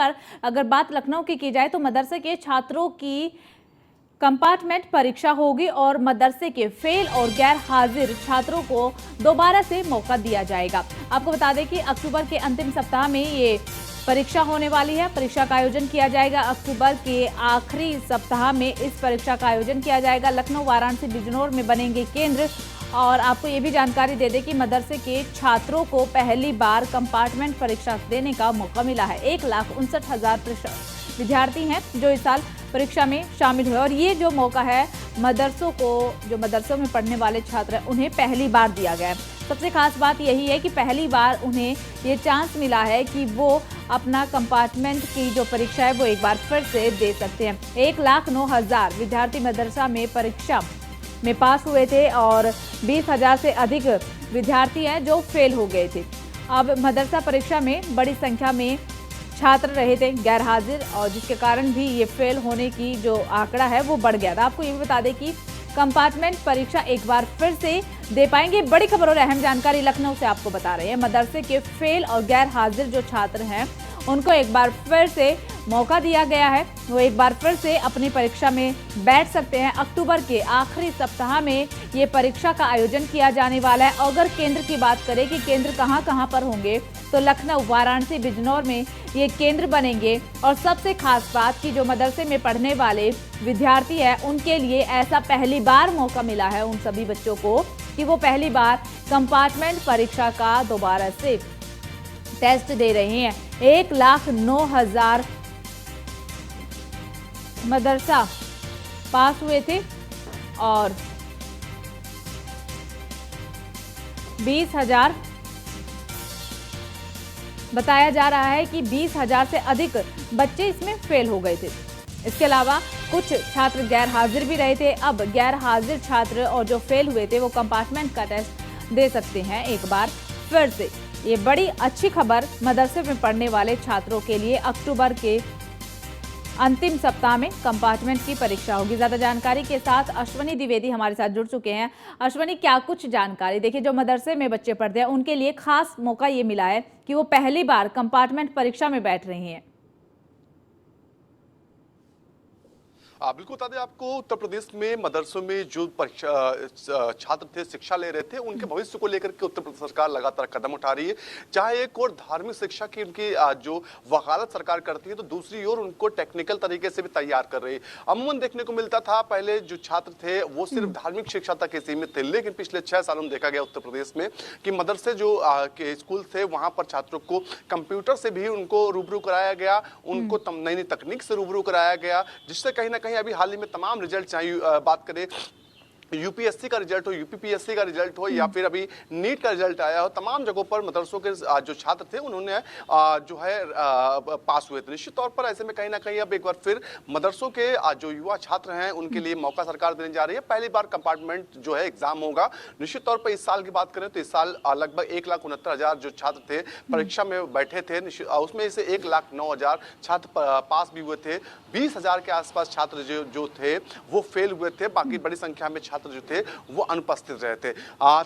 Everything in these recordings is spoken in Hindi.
पर अगर बात लखनऊ की जाए तो मदरसे के छात्रों की कंपार्टमेंट परीक्षा होगी और मदरसे के फेल और गैर हाजिर छात्रों को दोबारा से मौका दिया जाएगा। आपको बता दें कि अक्टूबर के अंतिम सप्ताह में ये परीक्षा होने वाली है। परीक्षा का आयोजन किया जाएगा अक्टूबर के आखिरी सप्ताह में इस परीक्षा का आयोजन किया जाएगा। लखनऊ, वाराणसी, बिजनौर में बनेंगे केंद्र। और आपको ये भी जानकारी दे दें कि मदरसे के छात्रों को पहली बार कंपार्टमेंट परीक्षा देने का मौका मिला है। 1,59,000 विद्यार्थी हैं जो इस साल परीक्षा में शामिल हुए और ये जो मौका है मदरसों को, जो मदरसों में पढ़ने वाले छात्र हैं उन्हें पहली बार दिया गया है। सबसे खास बात यही है कि पहली बार उन्हें ये चांस मिला है कि वो अपना कंपार्टमेंट की जो परीक्षा है वो एक बार फिर से दे सकते हैं। 1,09,000 विद्यार्थी मदरसा में परीक्षा में पास हुए थे और 20,000 से अधिक विद्यार्थी हैं जो फेल हो गए थे। अब मदरसा परीक्षा में बड़ी संख्या में छात्र रहे थे गैर हाजिर और जिसके कारण भी ये फेल होने की जो आंकड़ा है वो बढ़ गया था। आपको ये भी बता दें कि कंपार्टमेंट परीक्षा एक बार फिर से दे पाएंगे। बड़ी खबर और अहम जानकारी लखनऊ से आपको बता रहे हैं। मदरसे के फेल और गैर हाजिर जो छात्र हैं उनको एक बार फिर से मौका दिया गया है। वो एक बार फिर से अपनी परीक्षा में बैठ सकते हैं। अक्टूबर के आखिरी सप्ताह में ये परीक्षा का आयोजन किया जाने वाला है। अगर केंद्र की बात करें कि केंद्र कहां कहां पर होंगे तो लखनऊ, वाराणसी, बिजनौर में ये केंद्र बनेंगे। और सबसे खास बात कि जो मदरसे में पढ़ने वाले विद्यार्थी हैं उनके लिए ऐसा पहली बार मौका मिला है उन सभी बच्चों को कि वो पहली बार कंपार्टमेंट परीक्षा का दोबारा से टेस्ट दे रहे हैं। 1,09,000 मदरसा पास हुए थे और 20,000 बताया जा रहा है कि 20,000 से अधिक बच्चे इसमें फेल हो गए थे। इसके अलावा कुछ छात्र गैर हाजिर भी रहे थे। अब गैर हाजिर छात्र और जो फेल हुए थे वो कंपार्टमेंट का टेस्ट दे सकते हैं एक बार फिर से। ये बड़ी अच्छी खबर मदरसे में पढ़ने वाले छात्रों के लिए। अक्टूबर के अंतिम सप्ताह में कंपार्टमेंट की परीक्षा होगी। ज्यादा जानकारी के साथ अश्वनी द्विवेदी हमारे साथ जुड़ चुके हैं। अश्वनी, क्या कुछ जानकारी? देखिए, जो मदरसे में बच्चे पढ़ते हैं उनके लिए खास मौका ये मिला है कि वो पहली बार कंपार्टमेंट परीक्षा में बैठ रही हैं। बिल्कुल बता दें आपको, उत्तर प्रदेश में मदरसों में जो छात्र थे, शिक्षा ले रहे थे, उनके भविष्य को लेकर के उत्तर प्रदेश सरकार लगातार कदम उठा रही है। चाहे एक और धार्मिक शिक्षा की उनकी जो वकालत सरकार करती है तो दूसरी ओर उनको टेक्निकल तरीके से भी तैयार कर रही है। अमूमन देखने को मिलता था पहले जो छात्र थे वो सिर्फ धार्मिक शिक्षा तक ही सीमित थे, लेकिन पिछले 6 सालों में देखा गया उत्तर प्रदेश में कि मदरसे जो के स्कूल थे वहां पर छात्रों को कंप्यूटर से भी उनको रूबरू कराया गया, उनको नई नई तकनीक से रूबरू कराया गया, जिससे कहीं ना कहीं अभी हाल ही में तमाम रिजल्ट चाहे बात करें यूपीएससी का रिजल्ट हो, यूपीपीएससी का रिजल्ट हो या फिर अभी नीट का रिजल्ट आया हो, तमाम जगहों पर मदरसों के जो छात्र थे उन्होंने जो है पास हुए थे। निश्चित तौर पर ऐसे में कहीं ना कहीं अब एक बार फिर मदरसों के जो युवा छात्र हैं उनके लिए मौका सरकार देने जा रही है। पहली बार कंपार्टमेंट जो है एग्जाम होगा। निश्चित तौर पर इस साल की बात करें तो इस साल लगभग 1,69,000 जो छात्र थे परीक्षा में बैठे थे, उसमें से 1,09,000 छात्र पास भी हुए थे। 20,000 के आसपास छात्र जो थे वो फेल हुए थे। बाकी बड़ी संख्या में छात्र जो थे वो अनुपस्थित रहे थे।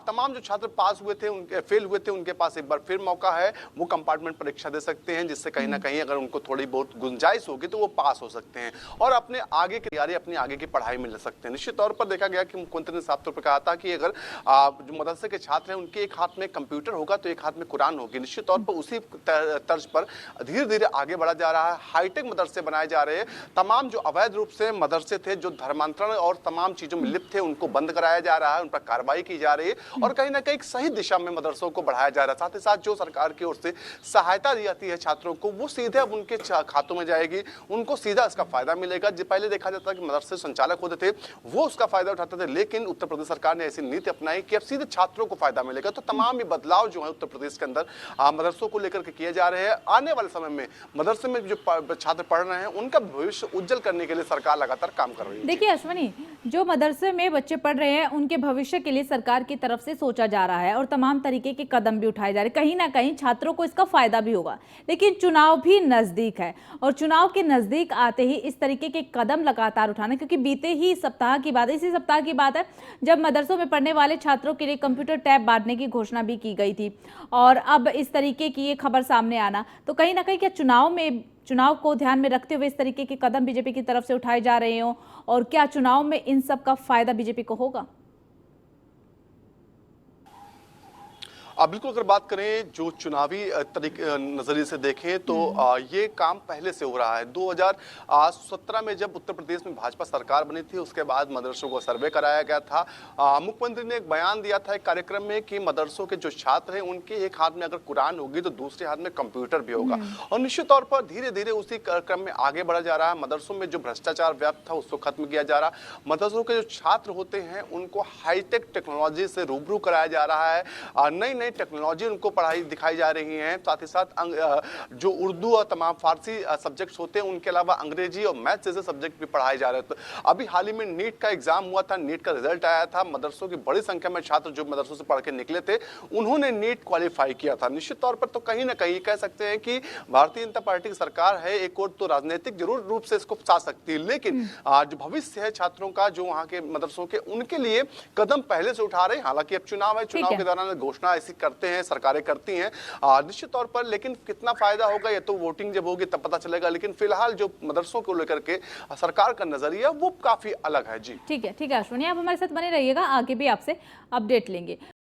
तमाम जो छात्र पास हुए थे, उनके फेल हुए थे, उनके पास एक बार फिर मौका है, वो कंपार्टमेंट परीक्षा दे सकते हैं, जिससे कहीं ना कहीं अगर उनको थोड़ी बहुत गुंजाइश होगी तो वो पास हो सकते हैं और अपने आगे की तैयारी, अपनी आगे की पढ़ाई में ले सकते हैं। निश्चित तौर पर देखा गया कि मुख्यमंत्री ने साफ तौर पर कहा था कि अगर जो मदरसे के छात्र हैं उनके एक हाथ में कंप्यूटर होगा तो एक हाथ में कुरान होगी। निश्चित तौर पर उसी तर्ज पर धीरे धीरे आगे बढ़ा जा रहा है। हाईटेक मदरसे बनाए जा रहे हैं। तमाम जो अवैध रूप से मदरसे थे, जो धर्मांतरण और तमाम चीजों में लिप्त थे, उनको बंद कराया जा रहा है, उन पर कार्रवाई की जा रही है और कहीं ना कहीं सही दिशा में मदरसों को बढ़ाया जा रहा है। साथ ही साथ जो सरकार की ओर से सहायता दी जाती है छात्रों को, वो सीधे अब उनके खातों में जाएगी, उनको सीधा इसका फायदा मिलेगा। जो पहले देखा जाता कि मदरसे संचालक होते थे वो उसका फायदा उठाते थे, लेकिन उत्तर प्रदेश सरकार ने ऐसी नीति अपनाई कि अब सीधे छात्रों को फायदा मिलेगा। तो तमाम ये बदलाव जो है उत्तर प्रदेश के अंदर मदरसों को लेकर के किए जा रहे हैं। आने वाले समय में मदरसे में जो छात्र पढ़ रहे हैं उनका भविष्य उज्जवल करने के लिए सरकार लगातार काम कर रही है। देखिए अश्वनी, जो मदरसे में बच्चे पढ़ रहे हैं उनके भविष्य के लिए सरकार की तरफ से सोचा जा रहा है और तमाम तरीके के कदम भी उठाए जा रहे हैं। कहीं ना कहीं छात्रों को इसका फायदा भी होगा, लेकिन चुनाव भी नजदीक है और चुनाव के नजदीक आते ही इस तरीके के कदम लगातार उठाना, क्योंकि बीते ही सप्ताह की बात, इसी सप्ताह की बात है जब मदरसों में पढ़ने वाले छात्रों के लिए कंप्यूटर टैब बांटने की घोषणा भी की गई थी और अब इस तरीके की ये खबर सामने आना, तो कहीं ना कहीं क्या चुनाव में चुनाव को ध्यान में रखते हुए इस तरीके के कदम बीजेपी की तरफ से उठाए जा रहे हों, और क्या चुनाव में इन सब का फायदा बीजेपी को होगा? बिल्कुल, अगर बात करें जो चुनावी नजरिए से देखें तो ये काम पहले से हो रहा है। 2017 में जब उत्तर प्रदेश में भाजपा सरकार बनी थी, उसके बाद मदरसों को सर्वे कराया गया था। मुख्यमंत्री ने एक बयान दिया था एक कार्यक्रम में कि मदरसों के जो छात्र हैं उनके एक हाथ में अगर कुरान होगी तो दूसरे हाथ में कंप्यूटर भी होगा। और निश्चित तौर पर धीरे धीरे उसी क्रम में आगे बढ़ा जा रहा है। मदरसों में जो भ्रष्टाचार व्याप्त था उसको खत्म किया जा रहा है। मदरसों के जो छात्र होते हैं उनको हाईटेक टेक्नोलॉजी से रूबरू कराया जा रहा है। नई नई टेक्नोलॉजी उनको पढ़ाई दिखाई जा रही है। साथ ही साथ जो उर्दू और तमाम फारसी सब्जेक्ट्स होते हैं उनके अलावा अंग्रेजी और मैथ जैसे सब्जेक्ट भी पढ़ाए जा रहे थे। अभी हाल ही में नीट का एग्जाम हुआ था, नीट का रिजल्ट आया था। मदरसों की बड़ी संख्या में छात्र जो मदरसों से पढ़ के निकले थे उन्होंने नीट क्वालिफाई किया था। निश्चित तौर पर तो कहीं ना कहीं कह सकते हैं कि भारतीय जनता पार्टी की सरकार है, एक और तो राजनीतिक जरूर रूप से इसको फंसा सकती है, लेकिन जो भविष्य है छात्रों का जो वहां के मदरसों के, उनके लिए कदम पहले से उठा रहे हैं। हालांकि अब चुनाव है, चुनाव के दौरान घोषणा ऐसी करते हैं, सरकारें करती हैं निश्चित तौर पर, लेकिन कितना फायदा होगा ये तो वोटिंग जब होगी तब पता चलेगा। लेकिन फिलहाल जो मदरसों को लेकर के सरकार का नजरिया वो काफी अलग है। जी ठीक है अश्विनी, आप हमारे साथ बने रहिएगा, आगे भी आपसे अपडेट लेंगे।